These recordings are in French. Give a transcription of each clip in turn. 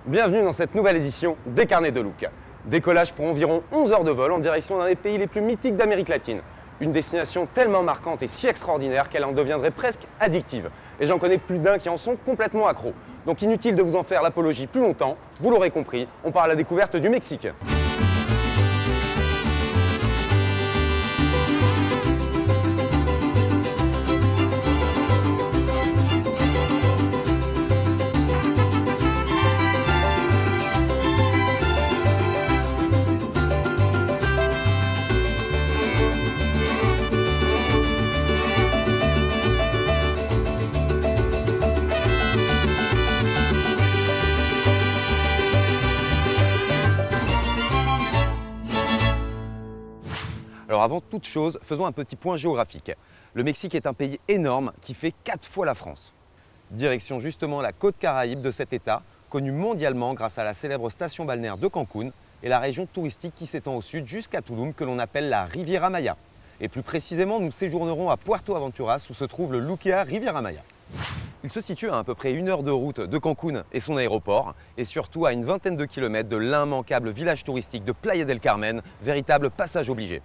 Bienvenue dans cette nouvelle édition des Carnets de Look. Décollage pour environ 11 heures de vol en direction d'un des pays les plus mythiques d'Amérique latine. Une destination tellement marquante et si extraordinaire qu'elle en deviendrait presque addictive. Et j'en connais plus d'un qui en sont complètement accros. Donc inutile de vous en faire l'apologie plus longtemps, vous l'aurez compris, on part à la découverte du Mexique. Alors avant toute chose, faisons un petit point géographique. Le Mexique est un pays énorme qui fait 4 fois la France. Direction justement la côte caraïbe de cet État, connue mondialement grâce à la célèbre station balnéaire de Cancún et la région touristique qui s'étend au sud jusqu'à Tulum que l'on appelle la Riviera Maya. Et plus précisément, nous séjournerons à Puerto Aventuras où se trouve le Luquea Riviera Maya. Il se situe à peu près 1 heure de route de Cancún et son aéroport, et surtout à une vingtaine de kilomètres de l'immanquable village touristique de Playa del Carmen, véritable passage obligé.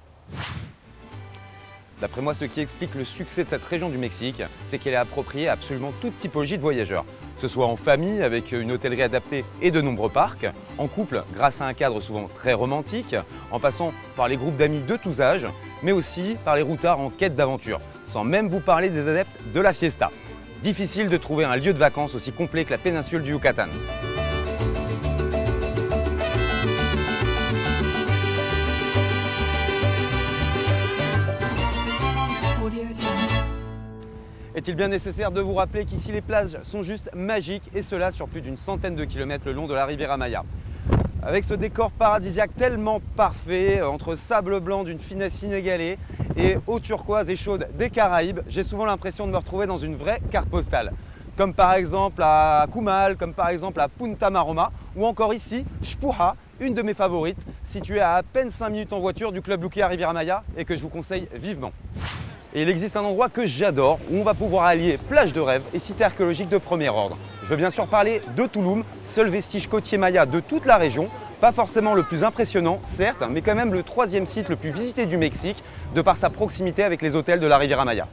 D'après moi, ce qui explique le succès de cette région du Mexique, c'est qu'elle est appropriée à absolument toute typologie de voyageurs. Que ce soit en famille, avec une hôtellerie adaptée et de nombreux parcs, en couple, grâce à un cadre souvent très romantique, en passant par les groupes d'amis de tous âges, mais aussi par les routards en quête d'aventure, sans même vous parler des adeptes de la fiesta. Difficile de trouver un lieu de vacances aussi complet que la péninsule du Yucatan. Est-il bien nécessaire de vous rappeler qu'ici les plages sont juste magiques et cela sur plus d'une centaine de kilomètres le long de la Riviera Maya. Avec ce décor paradisiaque tellement parfait, entre sable blanc d'une finesse inégalée et eau turquoise et chaude des Caraïbes, j'ai souvent l'impression de me retrouver dans une vraie carte postale. Comme par exemple à Akumal, comme par exemple à Punta Maroma ou encore ici, Xpuja, une de mes favorites, située à peine 5 minutes en voiture du club Luquea Riviera Maya et que je vous conseille vivement. Et il existe un endroit que j'adore où on va pouvoir allier plage de rêve et site archéologique de premier ordre. Je veux bien sûr parler de Tulum, seul vestige côtier maya de toute la région. Pas forcément le plus impressionnant, certes, mais quand même le 3e site le plus visité du Mexique, de par sa proximité avec les hôtels de la Riviera Maya.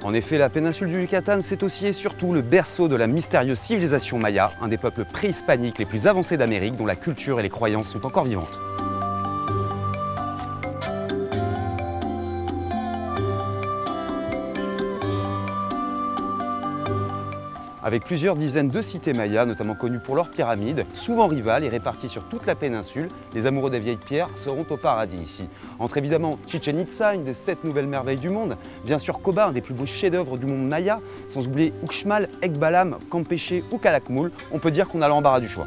En effet, la péninsule du Yucatan, c'est aussi et surtout le berceau de la mystérieuse civilisation maya, un des peuples préhispaniques les plus avancés d'Amérique dont la culture et les croyances sont encore vivantes. Avec plusieurs dizaines de cités mayas, notamment connues pour leurs pyramides, souvent rivales et réparties sur toute la péninsule, les amoureux des vieilles pierres seront au paradis ici. Entre évidemment Chichen Itza, une des 7 nouvelles merveilles du monde, bien sûr Coba, un des plus beaux chefs-d'œuvre du monde maya, sans oublier Uxmal, Ekbalam, Campeche ou Calakmul, on peut dire qu'on a l'embarras du choix.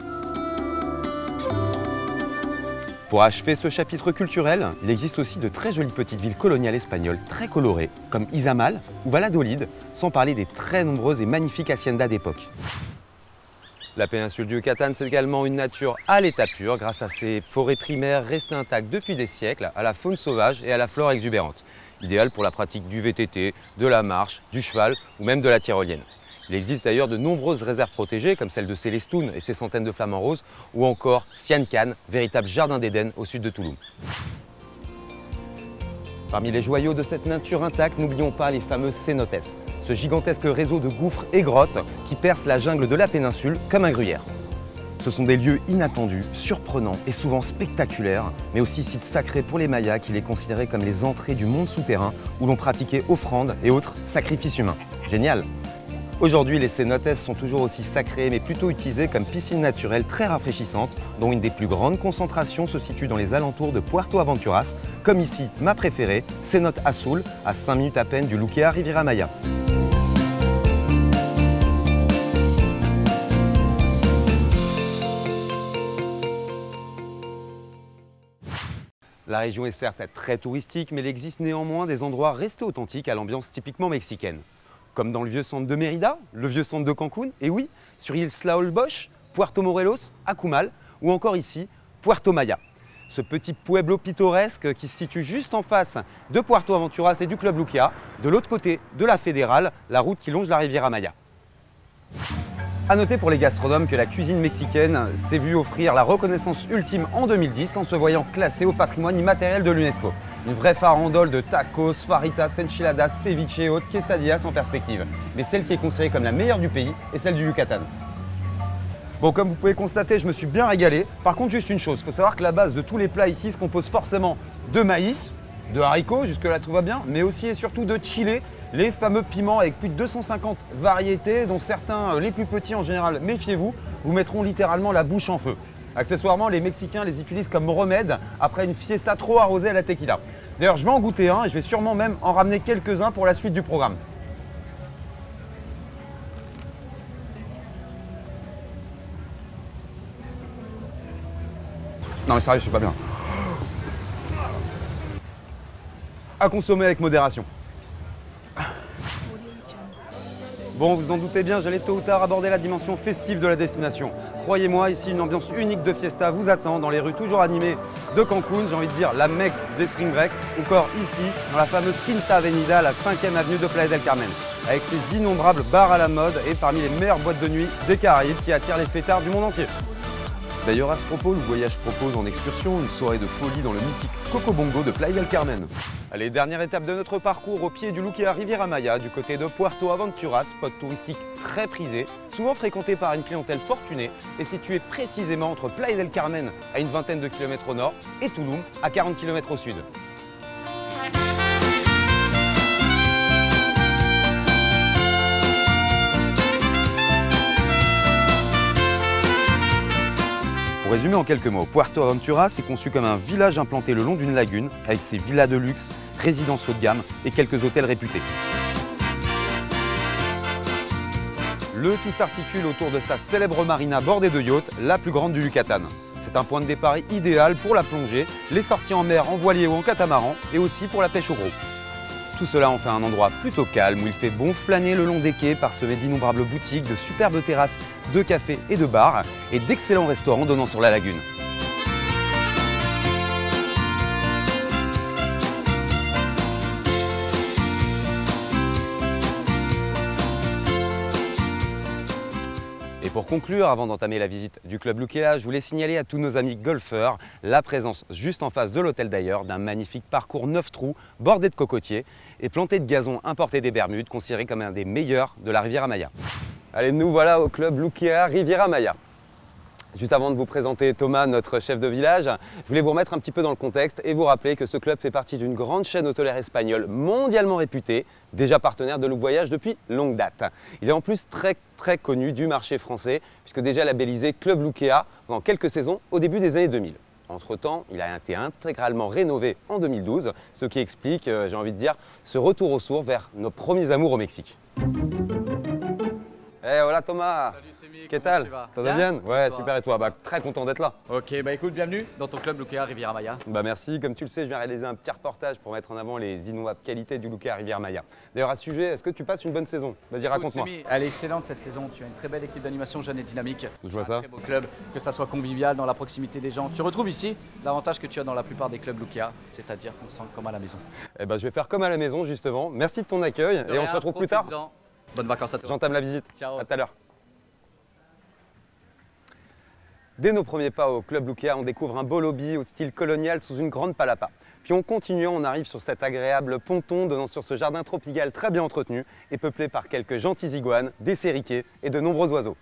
Pour achever ce chapitre culturel, il existe aussi de très jolies petites villes coloniales espagnoles très colorées, comme Izamal ou Valladolid, sans parler des très nombreuses et magnifiques haciendas d'époque. La péninsule du Yucatan, c'est également une nature à l'état pur, grâce à ses forêts primaires restées intactes depuis des siècles, à la faune sauvage et à la flore exubérante. Idéal pour la pratique du VTT, de la marche, du cheval ou même de la tyrolienne. Il existe d'ailleurs de nombreuses réserves protégées, comme celle de Célestun et ses centaines de flamants roses, ou encore Siancan, véritable jardin d'Éden au sud de Tulum. Parmi les joyaux de cette nature intacte, n'oublions pas les fameux cénotes, ce gigantesque réseau de gouffres et grottes qui percent la jungle de la péninsule comme un gruyère. Ce sont des lieux inattendus, surprenants et souvent spectaculaires, mais aussi sites sacrés pour les Mayas qui les considéraient comme les entrées du monde souterrain où l'on pratiquait offrandes et autres sacrifices humains. Génial! Aujourd'hui, les cénotes sont toujours aussi sacrées, mais plutôt utilisées comme piscines naturelles très rafraîchissantes, dont une des plus grandes concentrations se situe dans les alentours de Puerto Aventuras, comme ici, ma préférée, Cenote Azul, à 5 minutes à peine du Luquea Riviera Maya. La région est certes très touristique, mais il existe néanmoins des endroits restés authentiques à l'ambiance typiquement mexicaine. Comme dans le vieux centre de Mérida, le vieux centre de Cancún, et oui, sur Isla Holbox, Puerto Morelos, Akumal, ou encore ici, Puerto Maya. ce petit pueblo pittoresque qui se situe juste en face de Puerto Aventuras et du Club Luquea, de l'autre côté de la Fédérale, la route qui longe la Riviera Maya. A noter pour les gastronomes que la cuisine mexicaine s'est vue offrir la reconnaissance ultime en 2010 en se voyant classée au patrimoine immatériel de l'UNESCO. Une vraie farandole de tacos, faritas, enchiladas, ceviche et autres quesadillas en perspective. Mais celle qui est considérée comme la meilleure du pays est celle du Yucatan. Bon, comme vous pouvez constater, je me suis bien régalé. Par contre, juste une chose, il faut savoir que la base de tous les plats ici se compose forcément de maïs, de haricots, jusque-là tout va bien, mais aussi et surtout de chili, les fameux piments avec plus de 250 variétés, dont certains, les plus petits en général, méfiez-vous, vous mettront littéralement la bouche en feu. Accessoirement, les Mexicains les utilisent comme remède après une fiesta trop arrosée à la tequila. D'ailleurs, je vais en goûter un et je vais sûrement même en ramener quelques-uns pour la suite du programme. Non mais sérieux, je suis pas bien. À consommer avec modération. Bon, vous en doutez bien, j'allais tôt ou tard aborder la dimension festive de la destination. Croyez-moi, ici, une ambiance unique de fiesta vous attend dans les rues toujours animées de Cancun, j'ai envie de dire la Mecque des Spring Break, encore ici, dans la fameuse Quinta Avenida, la 5e avenue de Playa del Carmen, avec ses innombrables bars à la mode et parmi les meilleures boîtes de nuit des Caraïbes qui attirent les fêtards du monde entier. D'ailleurs, à ce propos, le voyage propose en excursion une soirée de folie dans le mythique Coco Bongo de Playa del Carmen. Allez, dernière étape de notre parcours au pied du Luquea Riviera Maya, du côté de Puerto Aventuras, spot touristique très prisé, souvent fréquenté par une clientèle fortunée et situé précisément entre Playa del Carmen à une vingtaine de kilomètres au nord et Tulum à 40 km au sud. Pour résumer en quelques mots, Puerto Aventuras est conçu comme un village implanté le long d'une lagune, avec ses villas de luxe, résidences haut de gamme et quelques hôtels réputés. Le tout s'articule autour de sa célèbre marina bordée de yachts, la plus grande du Yucatan. C'est un point de départ idéal pour la plongée, les sorties en mer en voilier ou en catamaran et aussi pour la pêche au gros. Tout cela en fait un endroit plutôt calme où il fait bon flâner le long des quais parsemés d'innombrables boutiques, de superbes terrasses, de cafés et de bars et d'excellents restaurants donnant sur la lagune. Et pour conclure, avant d'entamer la visite du Club Luquea, je voulais signaler à tous nos amis golfeurs la présence juste en face de l'hôtel d'ailleurs d'un magnifique parcours 9 trous bordé de cocotiers et planté de gazon importé des Bermudes, considéré comme un des meilleurs de la Riviera Maya. Allez, nous voilà au Club Luquea Riviera Maya. Juste avant de vous présenter Thomas, notre chef de village, je voulais vous remettre un petit peu dans le contexte et vous rappeler que ce club fait partie d'une grande chaîne hôtelière espagnole mondialement réputée, déjà partenaire de Look Voyage depuis longue date. Il est en plus très connu du marché français, puisque déjà labellisé Club Luquea pendant quelques saisons au début des années 2000. Entre-temps, il a été intégralement rénové en 2012, ce qui explique, j'ai envie de dire, ce retour aux sources vers nos premiers amours au Mexique. Eh voilà Thomas. Salut Semi, qu'est-ce que ça va bien? Ouais, toi? super, et toi? Bah, très content d'être là. Ok, bah écoute, bienvenue dans ton club Luquea Riviera Maya. Bah merci, comme tu le sais, je viens réaliser un petit reportage pour mettre en avant les innombrables qualités du Luquea Riviera Maya. D'ailleurs, à ce sujet, est-ce que tu passes une bonne saison? Vas-y, raconte-moi. Elle est excellente cette saison, tu as une très belle équipe d'animation jeune et dynamique. Je vois Un ça. très beau club, que ça soit convivial, dans la proximité des gens. Tu retrouves ici l'avantage que tu as dans la plupart des clubs Luquea, c'est-à-dire qu'on se sent comme à la maison. Eh ben, je vais faire comme à la maison justement. Merci de ton accueil et on se retrouve plus tard. Bonnes vacances à toi. J'entame la visite. Ciao. À tout à l'heure. Dès nos premiers pas au Club Luquea, on découvre un beau lobby au style colonial sous une grande palapa. Puis en continuant, on arrive sur cet agréable ponton donnant sur ce jardin tropical très bien entretenu et peuplé par quelques gentils iguanes, des sériquets et de nombreux oiseaux.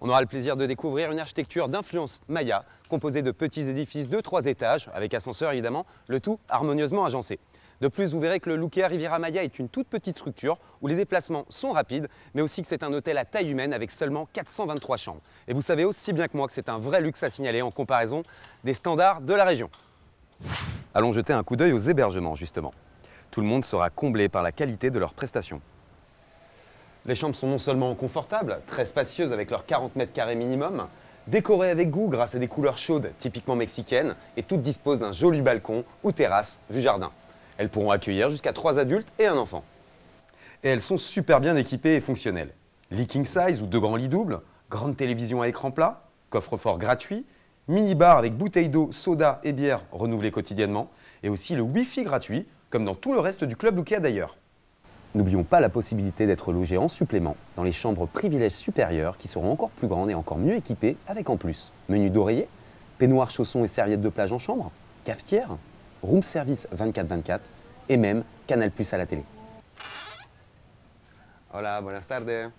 On aura le plaisir de découvrir une architecture d'influence maya, composée de petits édifices de 3 étages, avec ascenseur évidemment, le tout harmonieusement agencé. De plus, vous verrez que le Luquea Riviera Maya est une toute petite structure où les déplacements sont rapides, mais aussi que c'est un hôtel à taille humaine avec seulement 423 chambres. Et vous savez aussi bien que moi que c'est un vrai luxe à signaler en comparaison des standards de la région. Allons jeter un coup d'œil aux hébergements justement. Tout le monde sera comblé par la qualité de leurs prestations. Les chambres sont non seulement confortables, très spacieuses avec leurs 40 mètres carrés minimum, décorées avec goût grâce à des couleurs chaudes typiquement mexicaines et toutes disposent d'un joli balcon ou terrasse vue jardin. Elles pourront accueillir jusqu'à 3 adultes et un enfant. Et elles sont super bien équipées et fonctionnelles. Lit king size ou 2 grands lits doubles, grande télévision à écran plat, coffre-fort gratuit, Mini-bar avec bouteilles d'eau, soda et bière renouvelées quotidiennement. Et aussi le Wi-Fi gratuit, comme dans tout le reste du club Lukea d'ailleurs. N'oublions pas la possibilité d'être logé en supplément dans les chambres privilèges supérieures qui seront encore plus grandes et encore mieux équipées avec en plus menu d'oreiller, peignoir, chaussons et serviettes de plage en chambre, cafetière, room service 24/24 et même Canal+ à la télé. Hola, buenas tardes.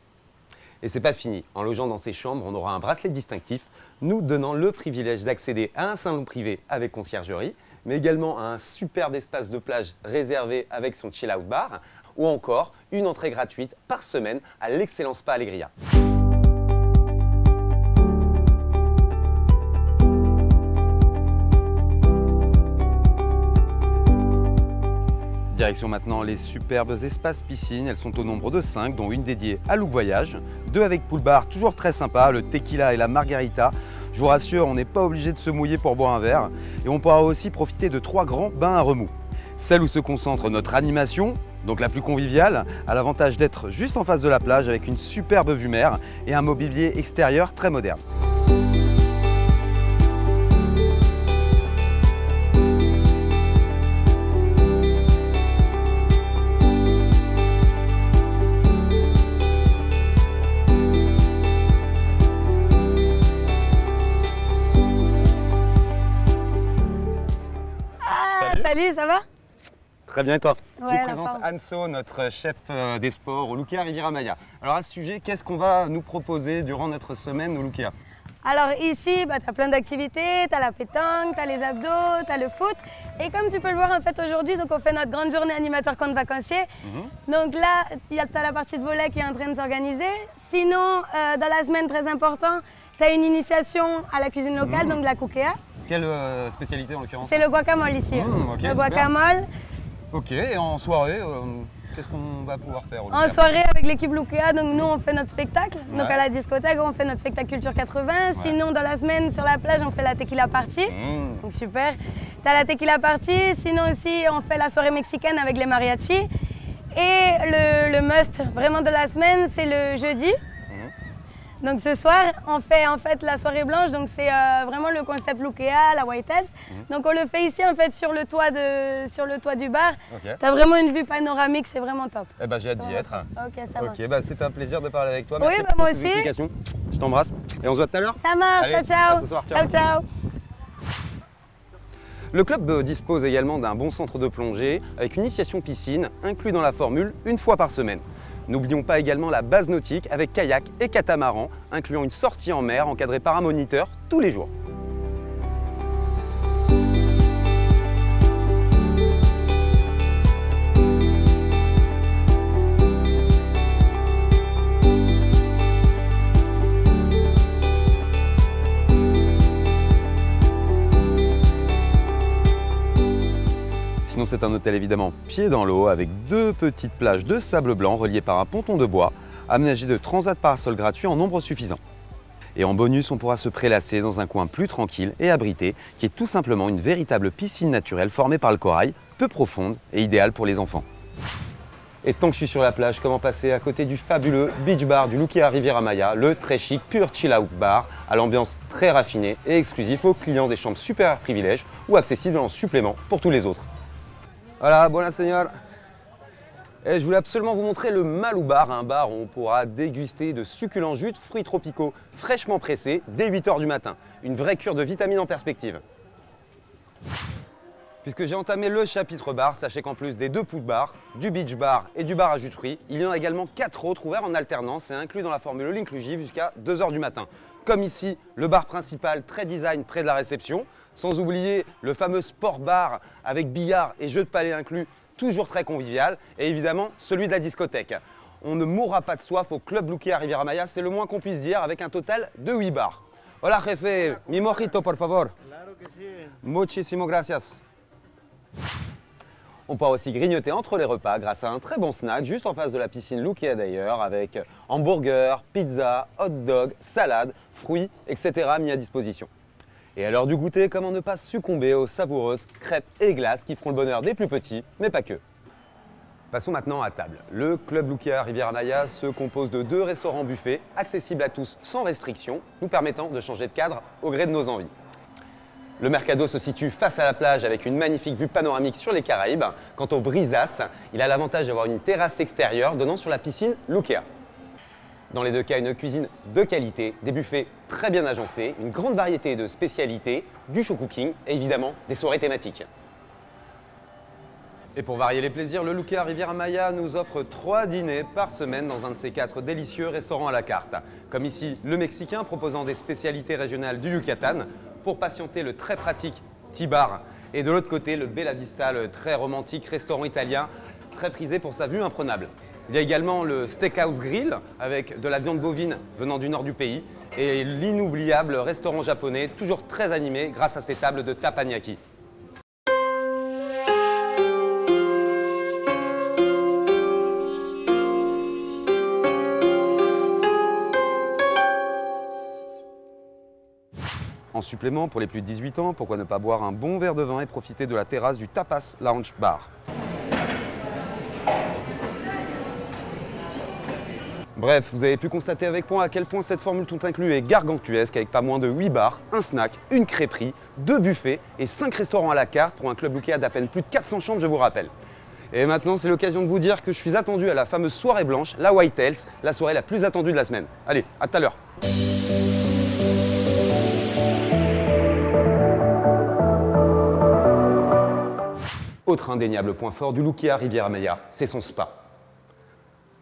Et c'est pas fini. En logeant dans ces chambres, on aura un bracelet distinctif nous donnant le privilège d'accéder à un salon privé avec conciergerie, mais également à un superbe espace de plage réservé avec son chill-out bar, ou encore une entrée gratuite par semaine à l'Excellent Spa Alegria. Direction maintenant les superbes espaces piscines, elles sont au nombre de 5, dont une dédiée à Look Voyage, 2 avec pool bar, toujours très sympa, le tequila et la margarita. Je vous rassure, on n'est pas obligé de se mouiller pour boire un verre, et on pourra aussi profiter de 3 grands bains à remous. Celle où se concentre notre animation, donc la plus conviviale, a l'avantage d'être juste en face de la plage avec une superbe vue mer et un mobilier extérieur très moderne. Salut, ça va? Très bien, et toi? Ouais, Je la vous présente forme. Anso, notre chef des sports au Lukea Riviera Maya. Alors à ce sujet, qu'est-ce qu'on va nous proposer durant notre semaine au Lukea? Alors ici, tu as plein d'activités, tu as la pétanque, tu as les abdos, tu as le foot. Et comme tu peux le voir en fait aujourd'hui, donc on fait notre grande journée animateur compte vacancier. Donc là, tu as la partie de volley qui est en train de s'organiser. Sinon, dans la semaine, très important, tu as une initiation à la cuisine locale, donc de la kukea. Quelle spécialité en l'occurrence? C'est le guacamole ici. Ok, le super. guacamole. Ok, et en soirée, qu'est-ce qu'on va pouvoir faire au En Lukea? soirée avec l'équipe Lukea, donc nous on fait notre spectacle. Donc Ouais. à la discothèque, on fait notre spectacle Culture 80. Sinon dans la semaine sur la plage, on fait la tequila party. Donc super. T'as la tequila party. Sinon aussi on fait la soirée mexicaine avec les mariachis. Et le must vraiment de la semaine, c'est le jeudi. Donc ce soir, on fait en fait la soirée blanche, donc c'est vraiment le concept Lukea, la White House. Donc on le fait ici en fait sur le toit du bar. Ok. T'as vraiment une vue panoramique, c'est vraiment top. Eh ben, j'ai hâte d'y être. Ok, ça marche. Ok, bah, c'était un plaisir de parler avec toi. Oui, Merci bah, pour moi toutes ces aussi. explications. Je t'embrasse et on se voit tout à l'heure. Ça marche, Allez, ciao ciao. à ce soir, ciao. Ciao ciao. Le club dispose également d'un bon centre de plongée avec une initiation piscine inclus dans la formule une fois par semaine. N'oublions pas également la base nautique avec kayak et catamaran, incluant une sortie en mer encadrée par un moniteur tous les jours. Sinon, c'est un hôtel évidemment pied dans l'eau avec 2 petites plages de sable blanc reliées par un ponton de bois, aménagé de transats parasols gratuits en nombre suffisant. Et en bonus, on pourra se prélasser dans un coin plus tranquille et abrité, qui est tout simplement une véritable piscine naturelle formée par le corail, peu profonde et idéale pour les enfants. Et tant que je suis sur la plage, comment passer à côté du fabuleux beach bar du Lukea Riviera Maya, le très chic pur chill out bar, à l'ambiance très raffinée et exclusif aux clients des chambres supérieures privilèges ou accessible en supplément pour tous les autres. Voilà, buona señor. Et je voulais absolument vous montrer le Malou Bar, un bar où on pourra déguster de succulents jus de fruits tropicaux fraîchement pressés dès 8 h du matin. Une vraie cure de vitamines en perspective. Puisque j'ai entamé le chapitre bar, sachez qu'en plus des 2 pool bars, du beach bar et du bar à jus de fruits, il y en a également 4 autres ouverts en alternance et inclus dans la formule all inclusive jusqu'à 2 h du matin. Comme ici, le bar principal très design près de la réception, sans oublier le fameux sport bar avec billard et jeux de palais inclus, toujours très convivial, et évidemment celui de la discothèque. On ne mourra pas de soif au club Lukea Riviera Maya, c'est le moins qu'on puisse dire, avec un total de 8 bars. Hola jefe, mi mojito por favor. Claro que sí. Muchísimo gracias. On pourra aussi grignoter entre les repas grâce à un très bon snack juste en face de la piscine Lukea d'ailleurs, avec hamburger, pizza, hot dog, salade, fruits, etc. mis à disposition. Et à l'heure du goûter, comment ne pas succomber aux savoureuses crêpes et glaces qui feront le bonheur des plus petits, mais pas que. Passons maintenant à table. Le club Lukea Riviera Maya se compose de 2 restaurants buffets, accessibles à tous sans restriction, nous permettant de changer de cadre au gré de nos envies. Le Mercado se situe face à la plage avec une magnifique vue panoramique sur les Caraïbes. Quant au Brisas, il a l'avantage d'avoir une terrasse extérieure donnant sur la piscine Lukea. Dans les deux cas, une cuisine de qualité, des buffets très bien agencés, une grande variété de spécialités, du show cooking et évidemment des soirées thématiques. Et pour varier les plaisirs, le Lukea Riviera Maya nous offre 3 dîners par semaine dans un de ses 4 délicieux restaurants à la carte. Comme ici, le Mexicain proposant des spécialités régionales du Yucatan, pour patienter le très pratique T-Bar. Et de l'autre côté, le Bella Vista, le très romantique restaurant italien, très prisé pour sa vue imprenable. Il y a également le Steakhouse Grill avec de la viande bovine venant du nord du pays et l'inoubliable restaurant japonais, toujours très animé grâce à ses tables de teppanyaki. En supplément, pour les plus de 18 ans, pourquoi ne pas boire un bon verre de vin et profiter de la terrasse du Tapas Lounge Bar. Bref, vous avez pu constater avec moi à quel point cette formule tout inclus est gargantuesque avec pas moins de 8 bars, un snack, une crêperie, 2 buffets et 5 restaurants à la carte pour un club Lukea d'à peine plus de 400 chambres, je vous rappelle. Et maintenant, c'est l'occasion de vous dire que je suis attendu à la fameuse soirée blanche, la White Tails, la soirée la plus attendue de la semaine. Allez, à tout à l'heure. Autre indéniable point fort du Lukea Riviera Maya, c'est son spa.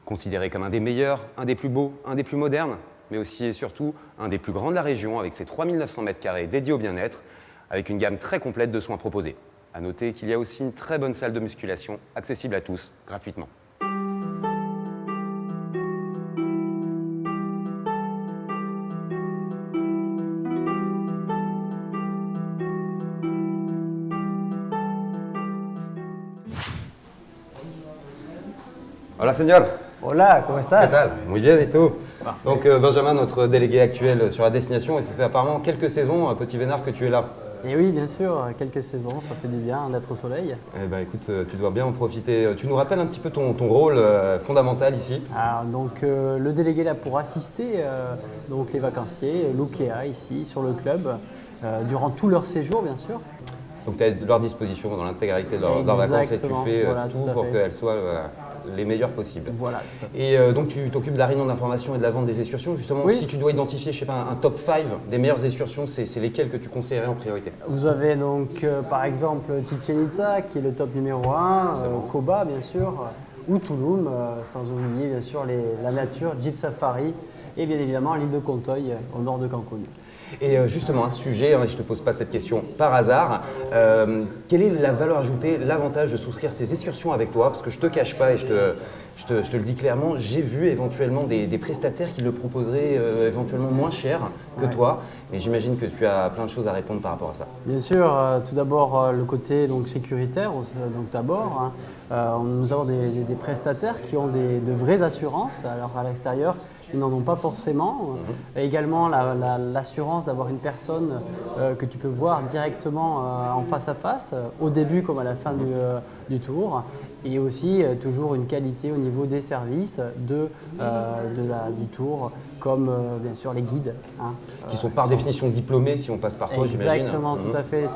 Considéré comme un des meilleurs, un des plus beaux, un des plus modernes, mais aussi et surtout un des plus grands de la région avec ses 3900 m² dédiés au bien-être, avec une gamme très complète de soins proposés. A noter qu'il y a aussi une très bonne salle de musculation, accessible à tous, gratuitement. Hola, señor. Hola, ¿cómo estás? ¿Qué tal? Muy bien, et tout. Donc Benjamin, notre délégué actuel sur la destination, et ça fait apparemment quelques saisons, petit Vénard, que tu es là. Et oui, bien sûr, quelques saisons, ça fait du bien d'être au soleil. Eh ben, écoute, tu dois bien en profiter. Tu nous rappelles un petit peu ton rôle fondamental ici? Alors, donc, le délégué là pour assister donc les vacanciers, Lukea ici sur le club, durant tout leur séjour bien sûr. Donc tu es à leur disposition dans l'intégralité de leurs vacances et tu fais voilà, tout pour qu'elles soient les meilleures possibles. Voilà, tout à fait. Et donc tu t'occupes de la réunion d'information et de la vente des excursions. Justement, oui. Si tu dois identifier, je sais pas, un top 5 des meilleures excursions, c'est lesquelles que tu conseillerais en priorité? Vous avez donc par exemple Chichen Itza qui est le top numéro 1, Koba bien sûr, ou Tulum, sans oublier bien sûr la nature, Jeep Safari et bien évidemment l'île de Contoy au nord de Cancun. Et justement, un sujet, je ne te pose pas cette question par hasard, quelle est la valeur ajoutée, l'avantage de souscrire ces excursions avec toi? Parce que je ne te cache pas et je te le dis clairement, j'ai vu éventuellement des prestataires qui le proposeraient éventuellement moins cher que toi, mais j'imagine que tu as plein de choses à répondre par rapport à ça. Bien sûr, tout d'abord le côté donc, sécuritaire, donc d'abord, nous avons des prestataires qui ont de vraies assurances, alors à l'extérieur, ils n'en ont pas forcément. Également l'assurance d'avoir une personne que tu peux voir directement en face à face, au début comme à la fin du tour. Et aussi toujours une qualité au niveau des services du tour, comme bien sûr les guides. Qui sont par définition diplômés si on passe par toi, j'imagine. Exactement, tout à fait.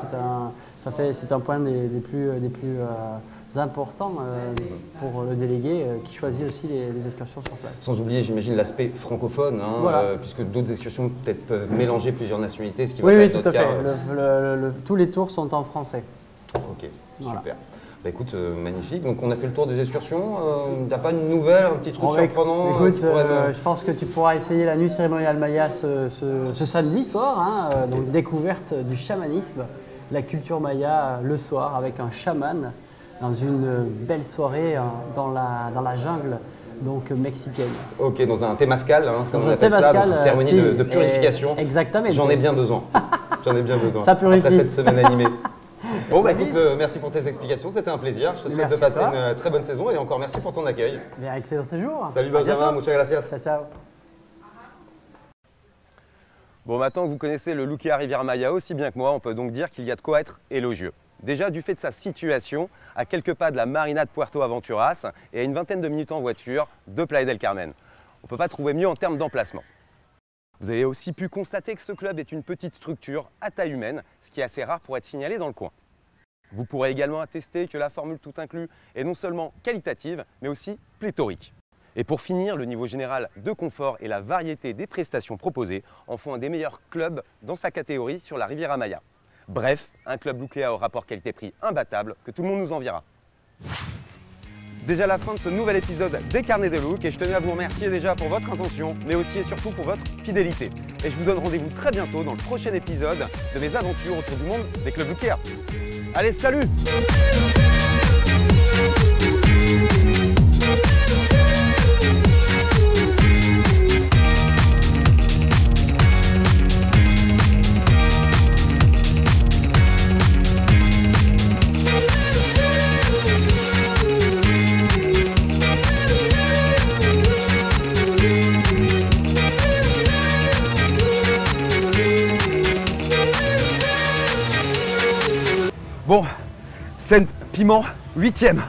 C'est un point des plus importants pour le délégué qui choisit aussi les excursions sur place. Sans oublier, j'imagine, l'aspect francophone, voilà. Puisque d'autres excursions peut-être peuvent mélanger plusieurs nationalités, ce qui va pas être être tout à notre fait. cas. Tous les tours sont en français. Ok, voilà. Super. Bah écoute, magnifique. Donc on a fait le tour des excursions. T'as pas une nouvelle, un petit truc surprenant? Écoute, je pense que tu pourras essayer la nuit cérémoniale Maya ce samedi soir. Donc découverte du chamanisme, la culture Maya le soir avec un chaman dans une belle soirée dans la jungle donc mexicaine. Ok, dans un temazcal, comme on appelle ça, donc une cérémonie de purification. Exactement. J'en ai bien besoin. J'en ai bien besoin. Ça purifie. Après cette semaine animée. Bon, bah écoute, merci pour tes explications, c'était un plaisir. Je te souhaite de passer une très bonne saison et encore merci pour ton accueil. Bien, excellent séjour. Salut Benjamin, muchas gracias. Ciao, ciao. Bon, maintenant que vous connaissez le Lukea Riviera Maya aussi bien que moi, on peut donc dire qu'il y a de quoi être élogieux. Déjà du fait de sa situation, à quelques pas de la marina de Puerto Aventuras et à une vingtaine de minutes en voiture de Playa del Carmen. On ne peut pas trouver mieux en termes d'emplacement. Vous avez aussi pu constater que ce club est une petite structure à taille humaine, ce qui est assez rare pour être signalé dans le coin. Vous pourrez également attester que la formule tout inclus est non seulement qualitative, mais aussi pléthorique. Et pour finir, le niveau général de confort et la variété des prestations proposées en font un des meilleurs clubs dans sa catégorie sur la Riviera Maya. Bref, un club Lukea au rapport qualité-prix imbattable que tout le monde nous enviera. Déjà la fin de ce nouvel épisode des Carnets de Look et je tenais à vous remercier déjà pour votre attention, mais aussi et surtout pour votre fidélité. Et je vous donne rendez-vous très bientôt dans le prochain épisode de mes aventures autour du monde des clubs Lukea. Allez, salut! Bon, scène piment, 8e.